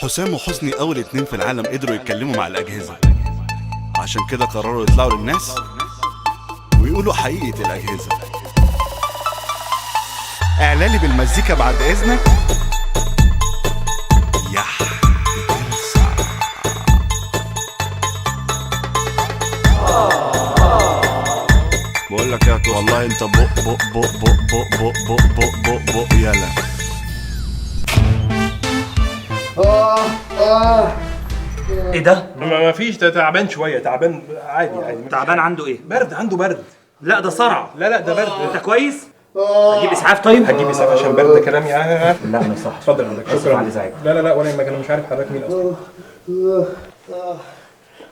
حسام وحسني أول اتنين في العالم قدروا يتكلموا مع الأجهزة، عشان كده قرروا يطلعوا للناس ويقولوا حقيقة الأجهزة. إعلالي بالمزيكا بعد إذنك. يح بتلسع. بقول لك يا توس، والله انت بق بق بق بق بق بق بق بق بق يلا. ايه ده؟ ما فيش، ده تعبان شويه، تعبان عادي عادي. تعبان عنده ايه؟ برد، عنده برد. لا ده صرع. لا ده برد. انت كويس؟ هجيب اسعاف طيب؟ هتجيب اسعاف عشان برد كلام يا لا انا صح. اتفضل يا مالك، شكرا. لا ولا يهمك، انا مش عارف حضرتك مين اصلا.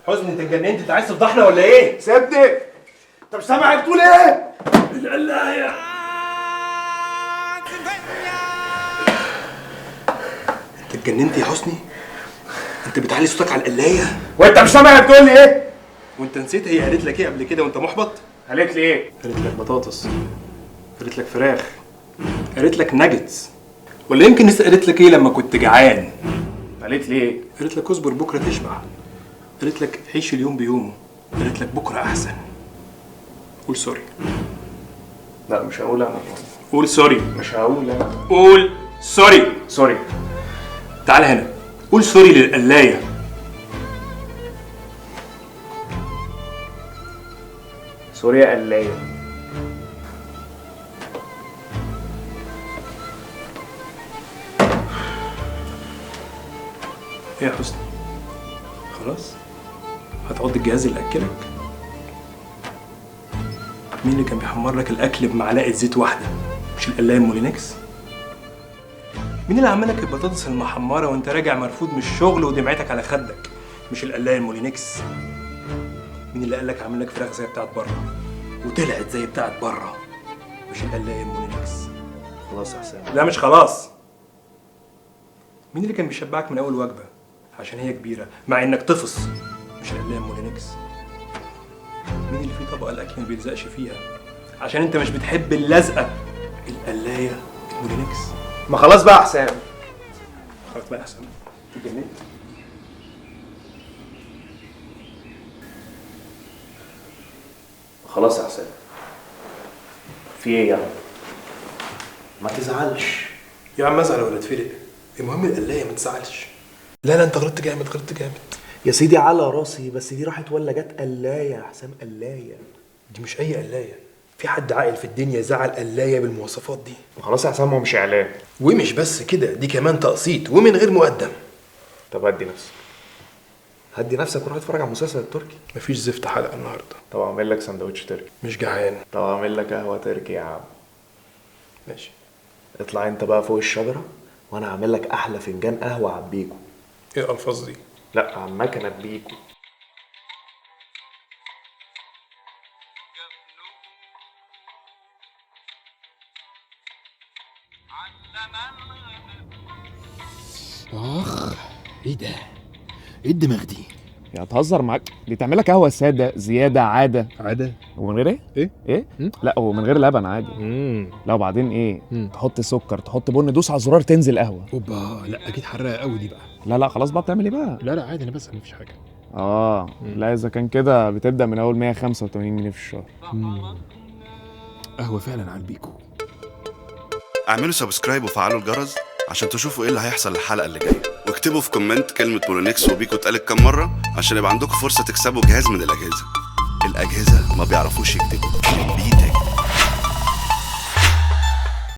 حزن، انت اتجننت؟ انت عايز تفضحنا ولا ايه؟ سيبني. انت مش سامع بتقول ايه؟ القلاية. انت اتجننت يا حسني؟ انت بتعلي صوتك على القلاية؟ وانت مش سامع بتقول ايه؟ وانت نسيت هي قالت لك ايه قبل كده وانت محبط؟ قالت لي ايه؟ قالت لك بطاطس، قالت لك فراخ، قالت لك ناجتس، ولا يمكن لسه قالت لك ايه لما كنت جعان؟ قالت لي ايه؟ قالت لك اصبر بكره تشبع، قالت لك عيش اليوم بيومه، قالت لك بكره احسن. قول سوري. لا مش هقول انا. قول سوري. مش هقول انا. قول سوري. سوري. تعال هنا، قول سوري للقلاية. سوري يا قلاية. ايه يا حسني؟ خلاص؟ هتعض الجهاز اللي اكلك؟ مين اللي كان بيحمر لك الاكل بمعلقه زيت واحده؟ مش القلايه مولينكس؟ مين اللي عمل لك البطاطس المحمره وانت راجع مرفوض من الشغل ودمعتك على خدك؟ مش القلايه المولينكس؟ مين اللي قال لك عامل لك فراخ زي بتاعت بره وطلعت زي بتاعت بره؟ مش القلايه المولينكس؟ خلاص يا حسام. لا مش خلاص. مين اللي كان بيشبعك من اول وجبه عشان هي كبيره مع انك تفص؟ مش القلايه مولينكس؟ مين اللي فيه طبقه الاكل ما بيلزقش فيها عشان انت مش بتحب اللزقه؟ القلايه المولينكس. ما خلاص بقى يا حسام. خلاص بقى يا حسام، اتجننت. خلاص يا حسام. في ايه يعني؟ ما تزعلش. يا عم ازعل ولا اتفلق، المهم القلايه ما تزعلش. لا انت غلطت جامد، غلطت جامد يا سيدي على راسي، بس دي راحت ولا جت قلايه يا حسام؟ قلايه دي مش اي قلايه. في حد عاقل في الدنيا زعل قلايه بالمواصفات دي؟ خلاص يا حسام، هو مش اعلان. ومش بس كده، دي كمان تقسيط ومن غير مقدم. طب هدي نفسك، هدي نفسك وروح اتفرج على المسلسل التركي. مفيش زفت حلقه النهارده. طب اعمل لك سندوتش تركي. مش جعان. طب اعمل لك قهوه تركي يا عم. ماشي. اطلع انت بقى فوق الشجره وانا هعمل لك احلى فنجان قهوه عبيكو. ايه الالفاظ دي؟ لا عمك انا بيكو. اخ، ايه ده؟ ايه الدماغ دي؟ يعني تهزر معاك؟ دي تعمل لك قهوه ساده زياده عاده. عادة؟ ومن غير ايه؟ ايه؟ ايه؟ مم؟ لا ومن غير لبن عادي. لا وبعدين ايه؟ تحط سكر، تحط بن، دوس على الزرار تنزل قهوه. اوبا، لا اكيد حراقه قوي دي بقى. لا خلاص بقى، بتعمل ايه بقى؟ لا عادي، انا بسأل مفيش حاجه. لا اذا كان كده بتبدا من اول 185 جنيه في الشهر. قهوه فعلا على البيكو. اعملوا سبسكرايب وفعلوا الجرس عشان تشوفوا ايه اللي هيحصل الحلقة اللي جاية، واكتبوا في كومنت كلمة مولينكس وبيكو اتقالت كام مرة عشان يبقى عندكم فرصة تكسبوا جهاز من الأجهزة. الأجهزة ما بيعرفوش يكتبوا، بيتك.